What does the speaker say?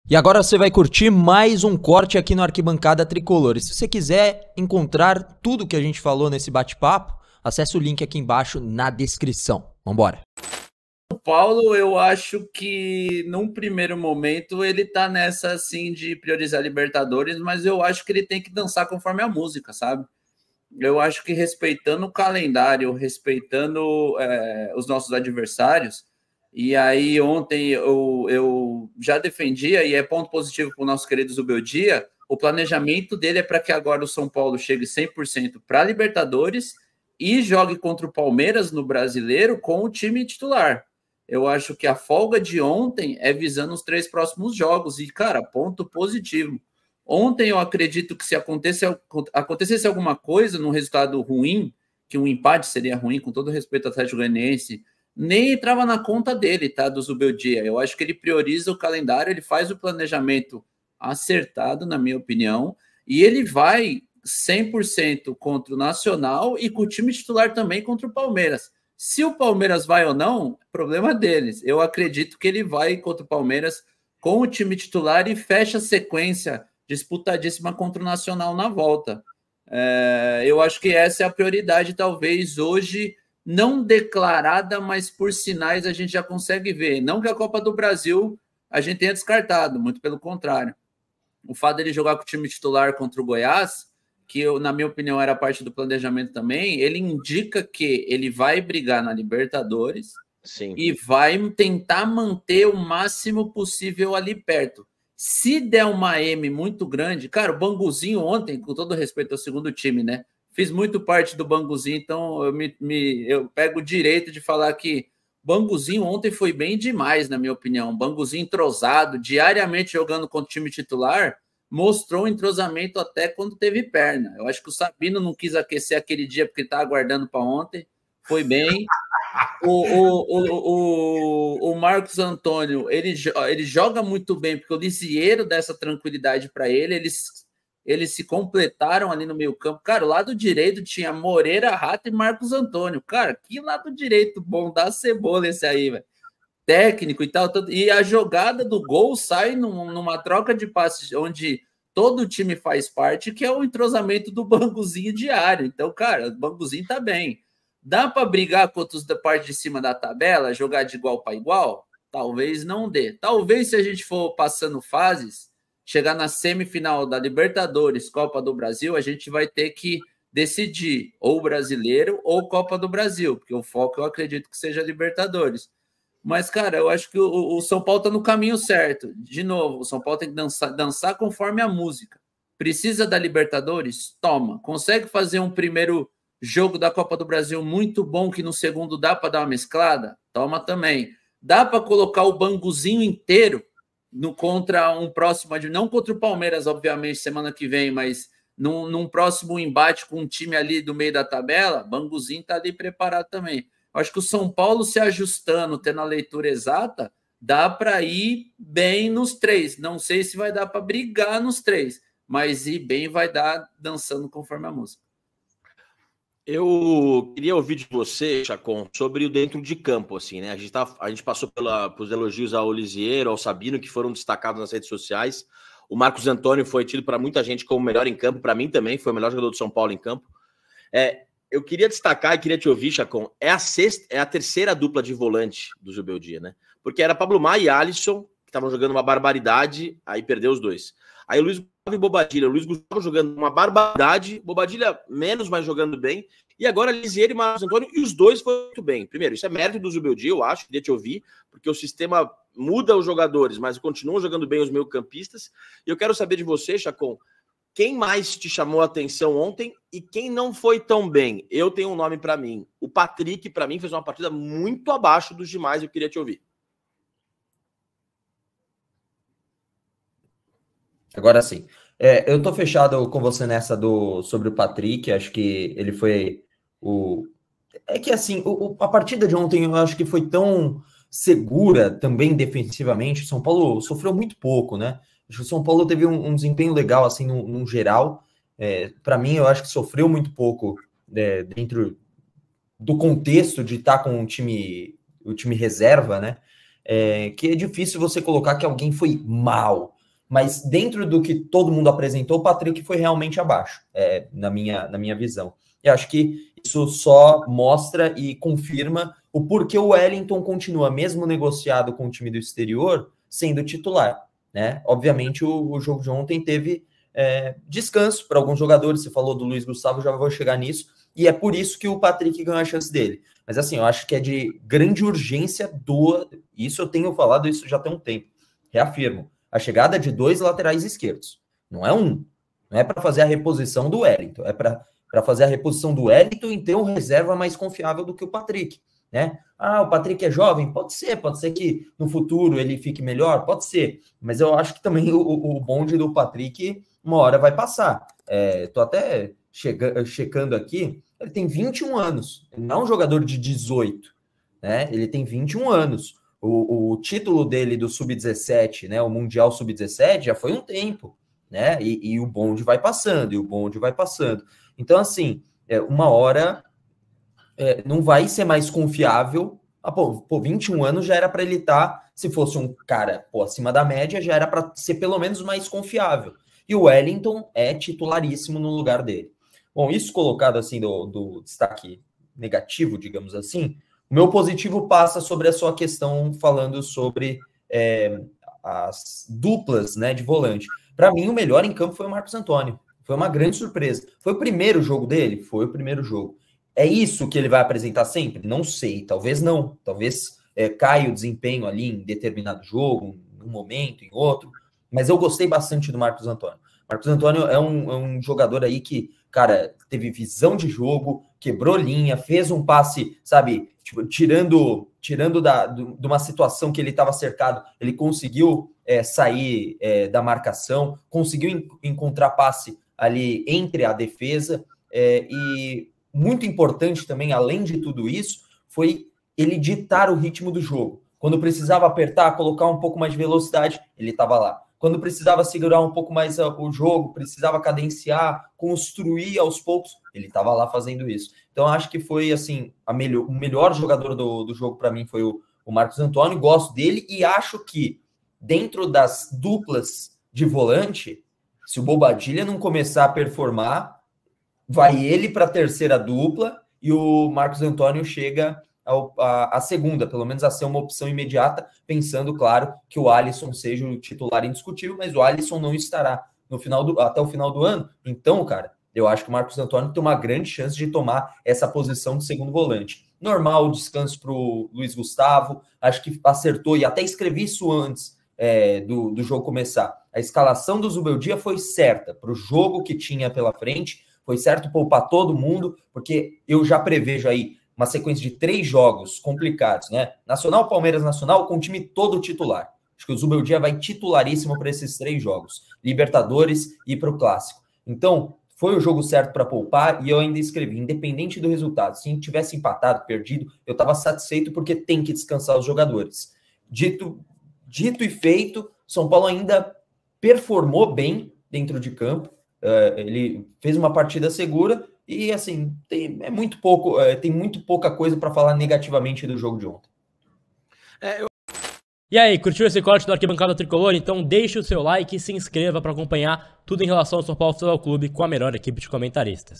E agora você vai curtir mais um corte aqui no Arquibancada Tricolor. E se você quiser encontrar tudo que a gente falou nesse bate-papo, acesse o link aqui embaixo na descrição. Vambora! O Paulo, eu acho que num primeiro momento ele tá nessa assim de priorizar Libertadores, mas eu acho que ele tem que dançar conforme a música, sabe? Eu acho que respeitando o calendário, respeitando os nossos adversários, e aí ontem eu já defendia, e é ponto positivo para o nosso querido Zubeldia, o planejamento dele é para que agora o São Paulo chegue 100% para a Libertadores e jogue contra o Palmeiras no Brasileiro com o time titular. Eu acho que a folga de ontem é visando os 3 próximos jogos, e, cara, ponto positivo. Ontem eu acredito que se acontecesse alguma coisa num resultado ruim, que um empate seria ruim, com todo respeito ao Atlético Goianiense, nem entrava na conta dele, tá, do Zubeldia. Eu acho que ele prioriza o calendário, ele faz o planejamento acertado, na minha opinião, e ele vai 100% contra o Nacional e com o time titular também contra o Palmeiras. Se o Palmeiras vai ou não, problema deles. Eu acredito que ele vai contra o Palmeiras com o time titular e fecha a sequência disputadíssima contra o Nacional na volta. Eu acho que essa é a prioridade, talvez hoje, não declarada, mas por sinais a gente já consegue ver. Não que a Copa do Brasil a gente tenha descartado, muito pelo contrário. O fato dele jogar com o time titular contra o Goiás, que eu, na minha opinião era parte do planejamento também, ele indica que ele vai brigar na Libertadores. Sim. E vai tentar manter o máximo possível ali perto. Se der uma M muito grande, cara, o Banguzinho ontem, com todo respeito ao segundo time, né? Fiz muito parte do Banguzinho, então eu pego o direito de falar que Banguzinho ontem foi bem demais, na minha opinião. Banguzinho entrosado, diariamente jogando contra o time titular, mostrou um entrosamento até quando teve perna. Eu acho que o Sabino não quis aquecer aquele dia porque estava aguardando para ontem. Foi bem. O Marcos Antônio, ele joga muito bem, porque o Lisieiro dá essa tranquilidade para ele, eles se completaram ali no meio campo. Cara, o lado direito tinha Moreira, Rato e Marcos Antônio. Cara, que lado direito bom, dá cebola esse aí, velho. Técnico e tal. E a jogada do gol sai numa troca de passes onde todo o time faz parte, que é o entrosamento do Banguzinho diário. Então, cara, o Banguzinho tá bem. Dá para brigar contra os da parte de cima da tabela, jogar de igual para igual? Talvez não dê. Talvez, se a gente for passando fases, chegar na semifinal da Libertadores, Copa do Brasil, a gente vai ter que decidir ou Brasileiro ou Copa do Brasil, porque o foco eu acredito que seja Libertadores. Mas, cara, eu acho que o São Paulo está no caminho certo. De novo, o São Paulo tem que dançar conforme a música. Precisa da Libertadores? Toma. Consegue fazer um primeiro jogo da Copa do Brasil muito bom, que no segundo dá para dar uma mesclada? Toma também. Dá para colocar o Banguzinho inteiro no contra um próximo, não contra o Palmeiras, obviamente, semana que vem, mas num próximo embate com um time ali do meio da tabela, Banguzinho está ali preparado também. Acho que o São Paulo se ajustando, tendo a leitura exata, dá para ir bem nos 3. Não sei se vai dar para brigar nos 3, mas ir bem vai dar dançando conforme a música. Eu queria ouvir de você, Chacon, sobre o dentro de campo, assim, né? A gente passou pelos elogios ao Lisieiro, ao Sabino, que foram destacados nas redes sociais. O Marcos Antônio foi tido para muita gente como o melhor em campo, para mim também, foi o melhor jogador do São Paulo em campo. Eu queria destacar e queria te ouvir, Chacon, é a terceira dupla de volante do Zubeldia, né? Porque era Pablo Maia e Alisson, que estavam jogando uma barbaridade, aí perdeu os dois. Aí o Luiz Gustavo e Bobadilha, o Luiz Gustavo jogando uma barbaridade, Bobadilha menos, mas jogando bem, e agora Lisieiro e Marcos Antônio, e os dois foram muito bem. Primeiro, isso é mérito do Zubeldia, eu acho, queria te ouvir, porque o sistema muda os jogadores, mas continuam jogando bem os meio-campistas, e eu quero saber de você, Chacon, quem mais te chamou a atenção ontem e quem não foi tão bem? Eu tenho um nome para mim. O Patrick, para mim, fez uma partida muito abaixo dos demais. Eu queria te ouvir. Agora sim. Eu tô fechado com você nessa sobre o Patrick. Acho que ele foi o... É que assim, a partida de ontem eu acho que foi tão segura também defensivamente. O São Paulo sofreu muito pouco, né? Acho que o São Paulo teve um desempenho legal, assim, num geral. Para mim, eu acho que sofreu muito pouco dentro do contexto de estar com o time reserva, né? Que é difícil você colocar que alguém foi mal. mas dentro do que todo mundo apresentou, o Patrick foi realmente abaixo, na minha visão. E acho que isso só mostra e confirma o porquê o Wellington continua, mesmo negociado com o time do exterior, sendo titular, né? Obviamente, o jogo de ontem teve descanso para alguns jogadores. Você falou do Luiz Gustavo, já vou chegar nisso, e é por isso que o Patrick ganhou a chance dele. Mas assim, eu acho que é de grande urgência isso eu tenho falado, isso já tem um tempo. Reafirmo, a chegada de 2 laterais esquerdos. Não é um. Não é para fazer a reposição do Wellington, é para fazer a reposição do Wellington e ter um reserva mais confiável do que o Patrick, né? O Patrick é jovem? Pode ser que no futuro ele fique melhor, pode ser, mas eu acho que também o bonde do Patrick uma hora vai passar. Tô até checando aqui, ele tem 21 anos, ele não é um jogador de 18, né? Ele tem 21 anos. O título dele do Sub-17, né? O Mundial Sub-17 já foi um tempo, né? E o bonde vai passando, Então, assim, uma hora não vai ser mais confiável. 21 anos já era para ele estar, se fosse um cara acima da média, já era para ser pelo menos mais confiável. E o Wellington é titularíssimo no lugar dele. Bom, isso colocado assim do destaque negativo, digamos assim, o meu positivo passa sobre a sua questão falando sobre as duplas, né, de volante. Para mim, o melhor em campo foi o Marcos Antônio. Foi uma grande surpresa. Foi o primeiro jogo dele? Foi o primeiro jogo. É isso que ele vai apresentar sempre? Não sei. Talvez não. Talvez caia o desempenho ali em determinado jogo, em um momento, em outro. Mas eu gostei bastante do Marcos Antônio. Marcos Antônio é um jogador aí que, cara, teve visão de jogo, quebrou linha, fez um passe, sabe, tipo, tirando de uma situação que ele estava cercado, ele conseguiu sair da marcação, conseguiu encontrar passe ali entre a defesa, e muito importante também, além de tudo isso, foi ele ditar o ritmo do jogo. Quando precisava apertar, colocar um pouco mais de velocidade, ele estava lá. Quando precisava segurar um pouco mais o jogo, precisava cadenciar, construir aos poucos, ele estava lá fazendo isso. Então, acho que foi assim, o melhor jogador do jogo para mim foi o Marcos Antônio. Gosto dele e acho que dentro das duplas de volante, se o Bobadilla não começar a performar, vai ele para a terceira dupla e o Marcos Antônio chega a segunda, pelo menos a ser uma opção imediata, pensando, claro, que o Alisson seja o titular indiscutível, mas o Alisson não estará até o final do ano. Então, cara, eu acho que o Marcos Antônio tem uma grande chance de tomar essa posição de segundo volante. Normal o descanso para o Luiz Gustavo, acho que acertou, e até escrevi isso antes do jogo começar. A escalação do Zubeldia foi certa para o jogo que tinha pela frente, foi certo poupar todo mundo, porque eu já prevejo aí uma sequência de 3 jogos complicados, né? Nacional, Palmeiras, Nacional, com o time todo titular. Acho que o Zubeldia vai titularíssimo para esses 3 jogos. Libertadores e para o Clássico. Então, foi o jogo certo para poupar e eu ainda escrevi, independente do resultado. Se tivesse empatado, perdido, eu estava satisfeito porque tem que descansar os jogadores. Dito e feito, São Paulo ainda performou bem dentro de campo. Ele fez uma partida segura e, assim, tem muito pouca coisa para falar negativamente do jogo de ontem. E aí, curtiu esse corte do Arquibancada Tricolor? Então deixe o seu like e se inscreva para acompanhar tudo em relação ao São Paulo Futebol Clube com a melhor equipe de comentaristas.